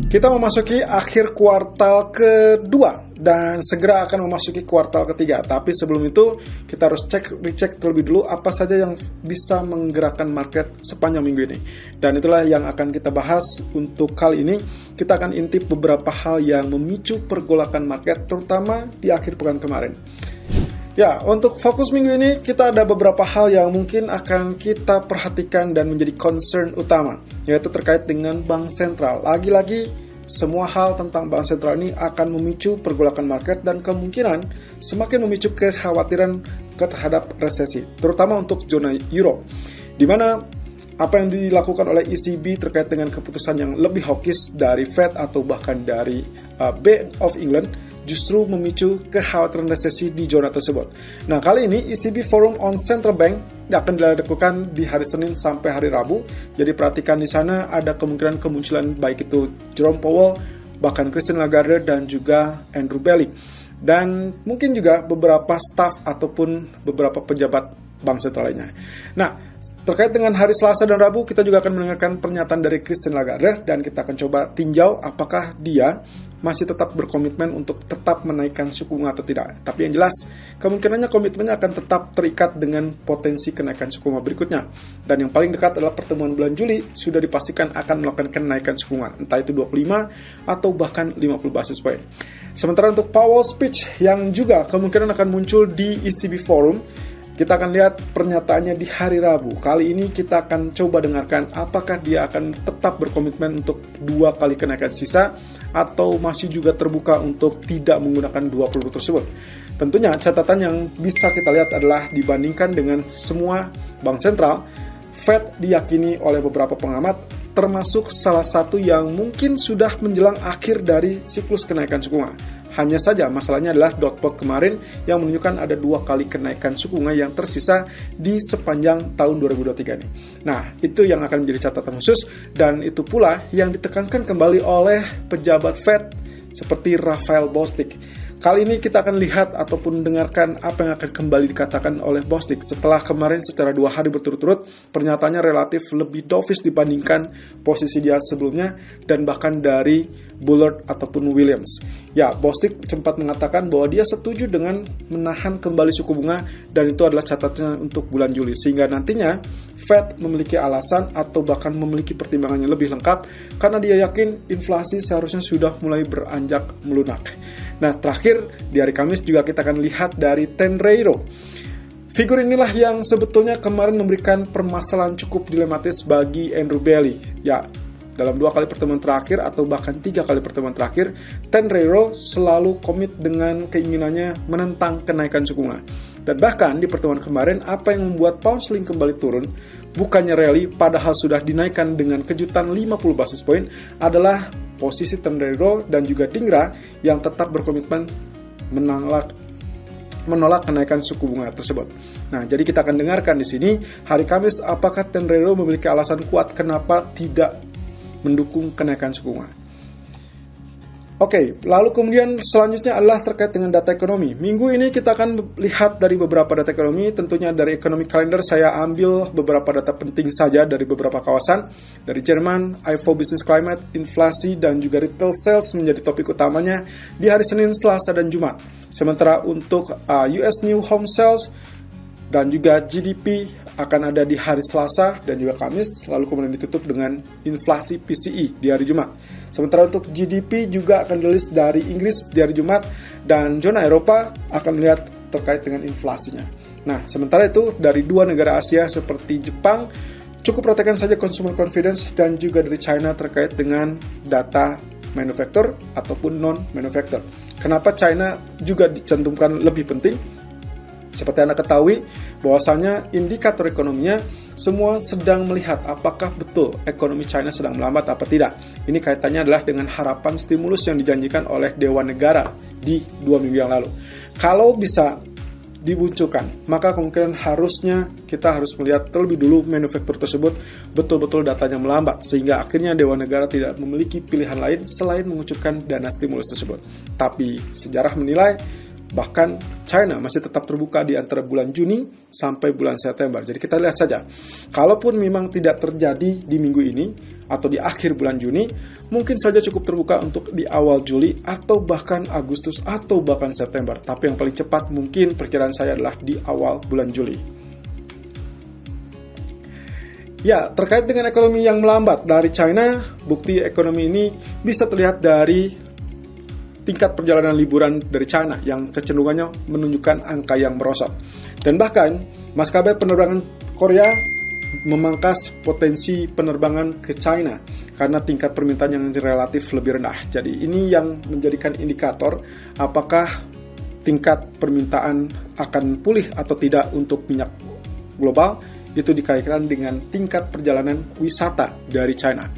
Kita memasuki akhir kuartal kedua dan segera akan memasuki kuartal ketiga. Tapi sebelum itu kita harus recheck terlebih dulu apa saja yang bisa menggerakkan market sepanjang minggu ini. Dan itulah yang akan kita bahas untuk kali ini. Kita akan intip beberapa hal yang memicu pergolakan market terutama di akhir pekan kemarin. Ya, untuk fokus minggu ini kita ada beberapa hal yang mungkin akan kita perhatikan dan menjadi concern utama, yaitu terkait dengan bank sentral. Lagi-lagi, semua hal tentang bank sentral ini akan memicu pergolakan market dan kemungkinan semakin memicu kekhawatiran terhadap resesi, terutama untuk zona euro, di mana apa yang dilakukan oleh ECB terkait dengan keputusan yang lebih hawkish dari Fed atau bahkan dari Bank of England justru memicu kekhawatiran resesi di zona tersebut. Nah, kali ini ECB Forum on Central Bank akan dilakukan di hari Senin sampai hari Rabu. Jadi perhatikan di sana ada kemungkinan kemunculan baik itu Jerome Powell, bahkan Christine Lagarde dan juga Andrew Bailey. Dan mungkin juga beberapa staf ataupun beberapa pejabat bank sentral lainnya. Nah, terkait dengan hari Selasa dan Rabu, kita juga akan mendengarkan pernyataan dari Christine Lagarde dan kita akan coba tinjau apakah dia masih tetap berkomitmen untuk tetap menaikkan suku bunga atau tidak. Tapi yang jelas, kemungkinannya komitmennya akan tetap terikat dengan potensi kenaikan suku bunga berikutnya. Dan yang paling dekat adalah pertemuan bulan Juli, sudah dipastikan akan melakukan kenaikan suku bunga, entah itu 25 atau bahkan 50 basis point. Sementara untuk Powell speech yang juga kemungkinan akan muncul di ECB Forum, kita akan lihat pernyataannya di hari Rabu. Kali ini kita akan coba dengarkan apakah dia akan tetap berkomitmen untuk 2 kali kenaikan sisa atau masih juga terbuka untuk tidak menggunakan 2 produk tersebut. Tentunya catatan yang bisa kita lihat adalah dibandingkan dengan semua bank sentral, Fed diyakini oleh beberapa pengamat termasuk salah satu yang mungkin sudah menjelang akhir dari siklus kenaikan suku bunga. Hanya saja masalahnya adalah dot plot kemarin yang menunjukkan ada 2 kali kenaikan suku bunga yang tersisa di sepanjang tahun 2023 ini. Nah, itu yang akan menjadi catatan khusus dan itu pula yang ditekankan kembali oleh pejabat Fed seperti Raphael Bostic. Kali ini kita akan lihat ataupun dengarkan apa yang akan kembali dikatakan oleh Bostic setelah kemarin secara 2 hari berturut-turut pernyataannya relatif lebih dovish dibandingkan posisi dia sebelumnya dan bahkan dari Bullard ataupun Williams. Ya, Bostic sempat mengatakan bahwa dia setuju dengan menahan kembali suku bunga dan itu adalah catatannya untuk bulan Juli sehingga nantinya Fed memiliki alasan atau bahkan memiliki pertimbangan yang lebih lengkap karena dia yakin inflasi seharusnya sudah mulai beranjak melunak. Nah, terakhir di hari Kamis juga kita akan lihat dari Tenreiro. Figur inilah yang sebetulnya kemarin memberikan permasalahan cukup dilematis bagi Andrew Bailey. Ya, dalam 2 kali pertemuan terakhir atau bahkan 3 kali pertemuan terakhir, Tenreiro selalu komit dengan keinginannya menentang kenaikan suku bunga. Dan bahkan di pertemuan kemarin, apa yang membuat pound sterling kembali turun, bukannya rally padahal sudah dinaikkan dengan kejutan 50 basis point, adalah posisi Tenreiro dan juga Dingra yang tetap berkomitmen menolak kenaikan suku bunga tersebut. Nah, jadi kita akan dengarkan di sini hari Kamis apakah Tenreiro memiliki alasan kuat kenapa tidak mendukung kenaikan suku bunga. Oke, lalu kemudian selanjutnya adalah terkait dengan data ekonomi. Minggu ini kita akan lihat dari beberapa data ekonomi, tentunya dari economic calendar saya ambil beberapa data penting saja dari beberapa kawasan. Dari Jerman, IFO Business Climate, inflasi, dan juga retail sales menjadi topik utamanya di hari Senin, Selasa, dan Jumat. Sementara untuk US New Home Sales dan juga GDP akan ada di hari Selasa dan juga Kamis, lalu kemudian ditutup dengan inflasi PCE di hari Jumat. Sementara untuk GDP juga akan dirilis dari Inggris di hari Jumat dan zona Eropa akan melihat terkait dengan inflasinya. Nah, sementara itu dari 2 negara Asia seperti Jepang, cukup perhatikan saja consumer confidence dan juga dari China terkait dengan data manufacture ataupun non-manufacture. Kenapa China juga dicantumkan lebih penting? Seperti Anda ketahui, bahwasanya indikator ekonominya semua sedang melihat apakah betul ekonomi China sedang melambat apa tidak. Ini kaitannya adalah dengan harapan stimulus yang dijanjikan oleh Dewan Negara di 2 minggu yang lalu. Kalau bisa dimunculkan, maka kemungkinan harusnya kita harus melihat terlebih dulu manufaktur tersebut betul-betul datanya melambat, sehingga akhirnya Dewan Negara tidak memiliki pilihan lain selain mengucurkan dana stimulus tersebut. Tapi sejarah menilai Bahkan China masih tetap terbuka di antara bulan Juni sampai bulan September. Jadi kita lihat saja, kalaupun memang tidak terjadi di minggu ini atau di akhir bulan Juni, mungkin saja cukup terbuka untuk di awal Juli atau bahkan Agustus atau bahkan September. Tapi yang paling cepat mungkin perkiraan saya adalah di awal bulan Juli. Ya, terkait dengan ekonomi yang melambat dari China, bukti ekonomi ini bisa terlihat dari tingkat perjalanan liburan dari China yang kecenderungannya menunjukkan angka yang merosot. Dan bahkan, maskapai penerbangan Korea memangkas potensi penerbangan ke China karena tingkat permintaan yang relatif lebih rendah. Jadi ini yang menjadikan indikator apakah tingkat permintaan akan pulih atau tidak untuk minyak global, itu dikaitkan dengan tingkat perjalanan wisata dari China.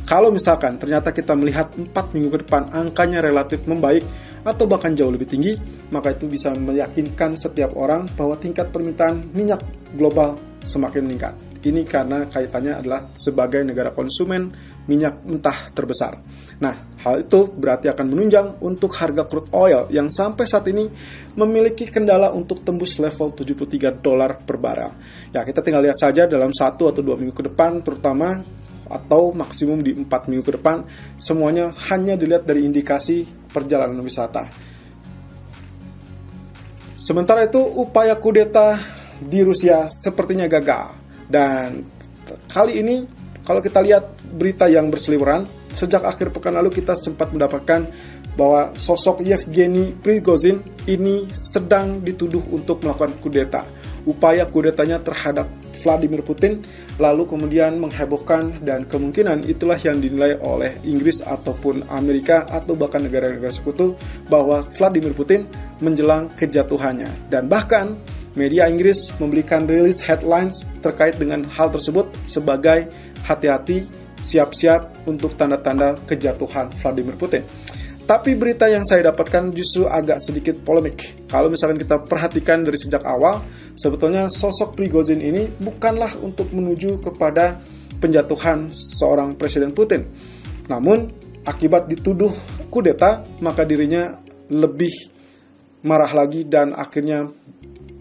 Kalau misalkan ternyata kita melihat 4 minggu ke depan angkanya relatif membaik atau bahkan jauh lebih tinggi, maka itu bisa meyakinkan setiap orang bahwa tingkat permintaan minyak global semakin meningkat. Ini karena kaitannya adalah sebagai negara konsumen minyak mentah terbesar. Nah, hal itu berarti akan menunjang untuk harga crude oil yang sampai saat ini memiliki kendala untuk tembus level $73 per barel. Ya, kita tinggal lihat saja dalam 1 atau 2 minggu ke depan terutama, atau maksimum di 4 minggu ke depan, semuanya hanya dilihat dari indikasi perjalanan wisata. Sementara itu, upaya kudeta di Rusia sepertinya gagal. Dan kali ini, kalau kita lihat berita yang berseliweran, sejak akhir pekan lalu kita sempat mendapatkan bahwa sosok Yevgeny Prigozhin ini sedang dituduh untuk melakukan kudeta. Upaya kudetanya terhadap Vladimir Putin, lalu kemudian menghebohkan, dan kemungkinan itulah yang dinilai oleh Inggris ataupun Amerika atau bahkan negara-negara sekutu bahwa Vladimir Putin menjelang kejatuhannya. Dan bahkan media Inggris memberikan rilis headlines terkait dengan hal tersebut sebagai hati-hati, siap-siap untuk tanda-tanda kejatuhan Vladimir Putin. Tapi berita yang saya dapatkan justru agak sedikit polemik. Kalau misalkan kita perhatikan dari sejak awal, sebetulnya sosok Prigozhin ini bukanlah untuk menuju kepada penjatuhan seorang Presiden Putin. Namun, akibat dituduh kudeta, maka dirinya lebih marah lagi dan akhirnya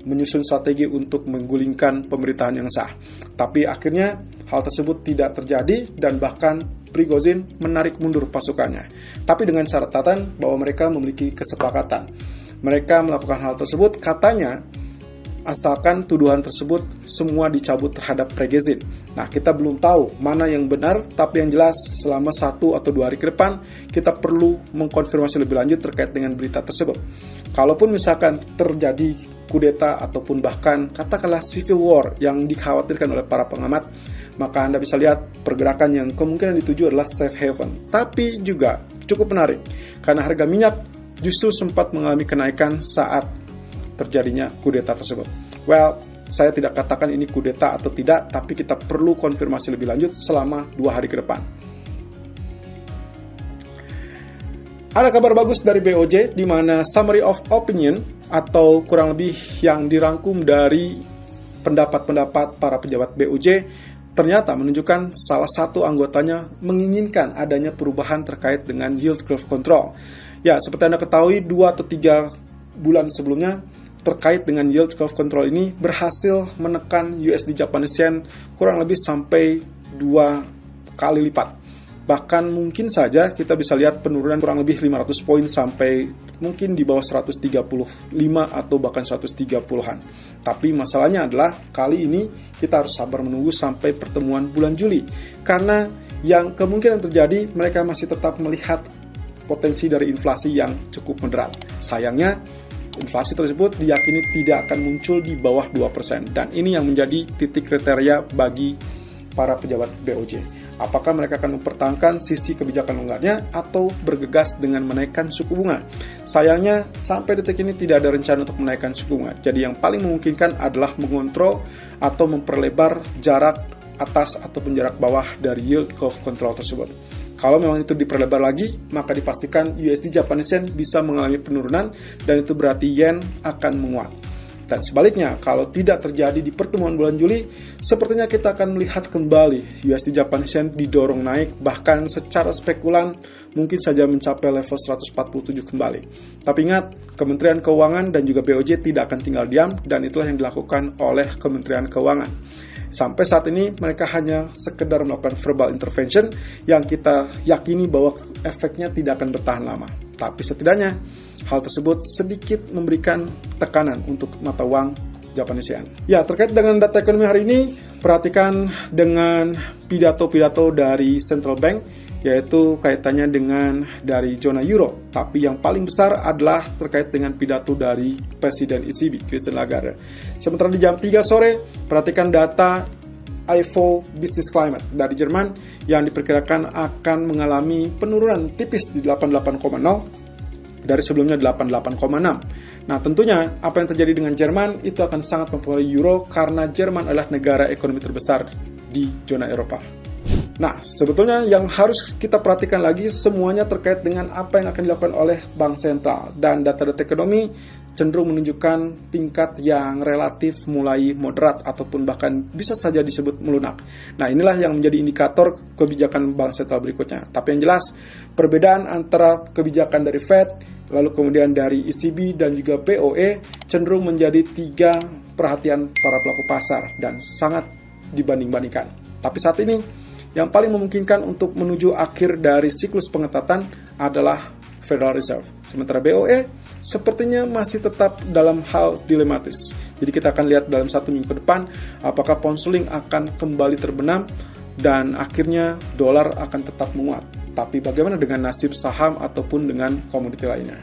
menyusun strategi untuk menggulingkan pemerintahan yang sah. Tapi akhirnya hal tersebut tidak terjadi dan bahkan Prigozhin menarik mundur pasukannya. Tapi dengan catatan bahwa mereka memiliki kesepakatan. Mereka melakukan hal tersebut katanya asalkan tuduhan tersebut semua dicabut terhadap Prigozhin. Nah, kita belum tahu mana yang benar, tapi yang jelas selama 1 atau 2 hari ke depan kita perlu mengkonfirmasi lebih lanjut terkait dengan berita tersebut. Kalaupun misalkan terjadi kudeta ataupun bahkan katakanlah civil war yang dikhawatirkan oleh para pengamat, maka Anda bisa lihat pergerakan yang kemungkinan dituju adalah safe haven. Tapi juga cukup menarik karena harga minyak justru sempat mengalami kenaikan saat terjadinya kudeta tersebut. Well, saya tidak katakan ini kudeta atau tidak, tapi kita perlu konfirmasi lebih lanjut selama 2 hari ke depan. Ada kabar bagus dari BOJ, di mana summary of opinion atau kurang lebih yang dirangkum dari pendapat-pendapat para pejabat BOJ ternyata menunjukkan salah satu anggotanya menginginkan adanya perubahan terkait dengan yield curve control. Ya, seperti Anda ketahui 2 atau 3 bulan sebelumnya terkait dengan yield curve control ini berhasil menekan USD Japanese Yen kurang lebih sampai 2 kali lipat. Bahkan mungkin saja kita bisa lihat penurunan kurang lebih 500 poin sampai mungkin di bawah 135 atau bahkan 130-an. Tapi masalahnya adalah kali ini kita harus sabar menunggu sampai pertemuan bulan Juli. Karena yang kemungkinan terjadi mereka masih tetap melihat potensi dari inflasi yang cukup moderat. Sayangnya inflasi tersebut diyakini tidak akan muncul di bawah 2%. Dan ini yang menjadi titik kriteria bagi para pejabat BOJ. Apakah mereka akan mempertahankan sisi kebijakan longgarnya atau bergegas dengan menaikkan suku bunga? Sayangnya, sampai detik ini tidak ada rencana untuk menaikkan suku bunga. Jadi yang paling memungkinkan adalah mengontrol atau memperlebar jarak atas ataupun jarak bawah dari yield curve control tersebut. Kalau memang itu diperlebar lagi, maka dipastikan USD Japanese Yen bisa mengalami penurunan dan itu berarti Yen akan menguat. Dan sebaliknya, kalau tidak terjadi di pertemuan bulan Juli, sepertinya kita akan melihat kembali USD Japanese Yen didorong naik, bahkan secara spekulan mungkin saja mencapai level 147 kembali. Tapi ingat, Kementerian Keuangan dan juga BOJ tidak akan tinggal diam, dan itulah yang dilakukan oleh Kementerian Keuangan. Sampai saat ini mereka hanya sekedar melakukan verbal intervention yang kita yakini bahwa efeknya tidak akan bertahan lama. Tapi setidaknya hal tersebut sedikit memberikan tekanan untuk mata uang Japanese Yen. Ya, terkait dengan data ekonomi hari ini, perhatikan dengan pidato-pidato dari Central Bank, yaitu kaitannya dengan dari zona euro. Tapi yang paling besar adalah terkait dengan pidato dari Presiden ECB, Christine Lagarde. Sementara di jam 3 sore, perhatikan data IFO Business Climate dari Jerman yang diperkirakan akan mengalami penurunan tipis di 88,0 dari sebelumnya 88,6. Nah, tentunya apa yang terjadi dengan Jerman itu akan sangat mempengaruhi euro karena Jerman adalah negara ekonomi terbesar di zona Eropa. Nah, sebetulnya yang harus kita perhatikan lagi semuanya terkait dengan apa yang akan dilakukan oleh Bank Sentral. Dan data-data ekonomi cenderung menunjukkan tingkat yang relatif mulai moderat ataupun bahkan bisa saja disebut melunak. Nah, inilah yang menjadi indikator kebijakan Bank Sentral berikutnya. Tapi yang jelas, perbedaan antara kebijakan dari Fed, lalu kemudian dari ECB dan juga BOE cenderung menjadi 3 perhatian para pelaku pasar dan sangat dibanding-bandingkan. Tapi saat ini, yang paling memungkinkan untuk menuju akhir dari siklus pengetatan adalah Federal Reserve. Sementara BOE sepertinya masih tetap dalam hal dilematis. Jadi kita akan lihat dalam 1 minggu ke depan apakah pound sterling akan kembali terbenam dan akhirnya dolar akan tetap menguat. Tapi bagaimana dengan nasib saham ataupun dengan komoditi lainnya?